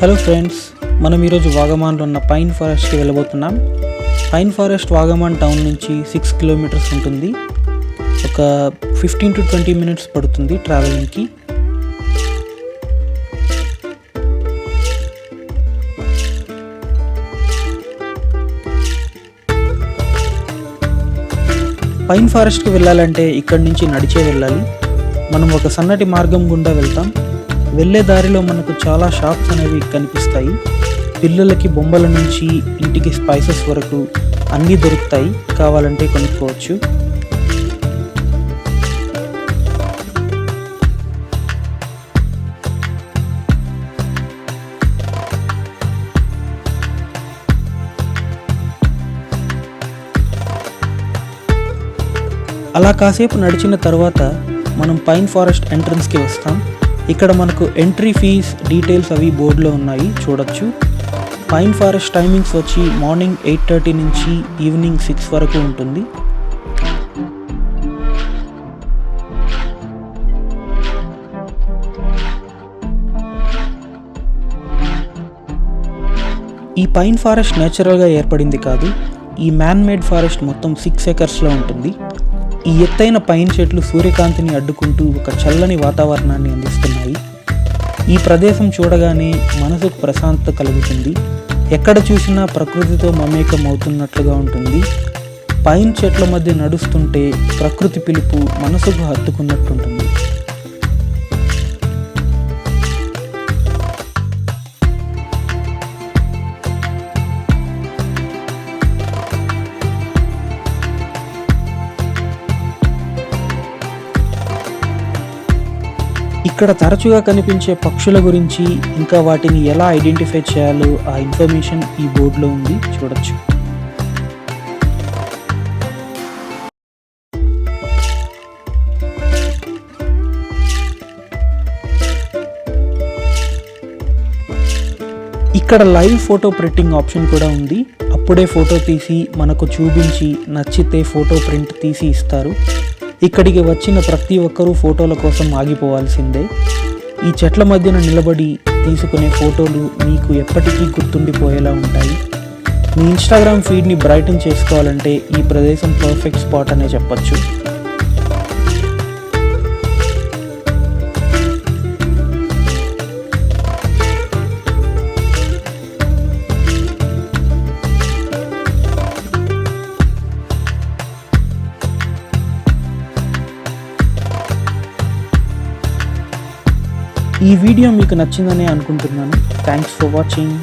Hello friends, మనం ఈరోజు వాగమాన్లో ఉన్న పైన్ ఫారెస్ట్కి వెళ్ళబోతున్నాం. పైన్ ఫారెస్ట్ వాగమాన్ టౌన్ నుంచి 6 కిలోమీటర్స్ ఉంటుంది. ఒక 15 to 20 మినిట్స్ పడుతుంది ట్రావెలింగ్కి. పైన్ ఫారెస్ట్కి వెళ్ళాలంటే ఇక్కడి నుంచి నడిచే వెళ్ళాలి. మనం ఒక సన్నటి మార్గం గుండా వెళ్తాం. వెళ్ళే దారిలో మనకు చాలా షాప్స్ అనేవి కనిపిస్తాయి. పిల్లలకి బొమ్మల నుంచి ఇంటికి స్పైసెస్ వరకు అన్నీ దొరుకుతాయి, కావాలంటే కొనుక్కోవచ్చు. అలా కాసేపు నడిచిన తర్వాత మనం పైన్ ఫారెస్ట్ ఎంట్రన్స్కి వస్తాం. ఇక్కడ మనకు ఎంట్రీ ఫీజ్ డీటెయిల్స్ అవి బోర్డులో ఉన్నాయి, చూడొచ్చు. పైన్ ఫారెస్ట్ టైమింగ్స్ వచ్చి మార్నింగ్ 8:30 నుంచి ఈవినింగ్ 6 వరకు ఉంటుంది. ఈ పైన్ ఫారెస్ట్ నేచురల్గా ఏర్పడింది కాదు. ఈ మ్యాన్ మేడ్ ఫారెస్ట్ మొత్తం 6 ఎకర్స్లో ఉంటుంది. ఈ ఎత్తైన పైన్ చెట్లు సూర్యకాంతిని అడ్డుకుంటూ ఒక చల్లని వాతావరణాన్ని అందిస్తున్నాయి. ఈ ప్రదేశం చూడగానే మనసుకు ప్రశాంతత కలుగుతుంది. ఎక్కడ చూసినా ప్రకృతితో మమేకం అవుతున్నట్లుగా ఉంటుంది. పైన్ చెట్ల మధ్య నడుస్తుంటే ప్రకృతి పిలుపు మనసుకు హత్తుకున్నట్టుంటుంది. ఇక్కడ తరచుగా కనిపించే పక్షుల గురించి, ఇంకా వాటిని ఎలా ఐడెంటిఫై చేయాలో ఆ ఇన్ఫర్మేషన్ ఈ బోర్డులో ఉంది, చూడొచ్చు. ఇక్కడ లైవ్ ఫోటో ప్రింటింగ్ ఆప్షన్ కూడా ఉంది. అప్పుడే ఫోటో తీసి మనకు చూపించి నచ్చితే ఫోటో ప్రింట్ తీసి ఇస్తారు. ఇక్కడికి వచ్చిన ప్రతి ఒక్కరూ ఫోటోల కోసం ఆగిపోవాల్సిందే. ఈ చెట్ల మధ్యన నిలబడి తీసుకునే ఫోటోలు మీకు ఎప్పటికీ గుర్తుండిపోయేలా ఉంటాయి. మీ ఇన్స్టాగ్రామ్ ఫీడ్ని బ్రైటన్ చేసుకోవాలంటే ఈ ప్రదేశం పర్ఫెక్ట్ స్పాట్ అనే చెప్పచ్చు. ఈ వీడియో మీకు నచ్చిందని అనుకుంటున్నాను. Thanks for watching.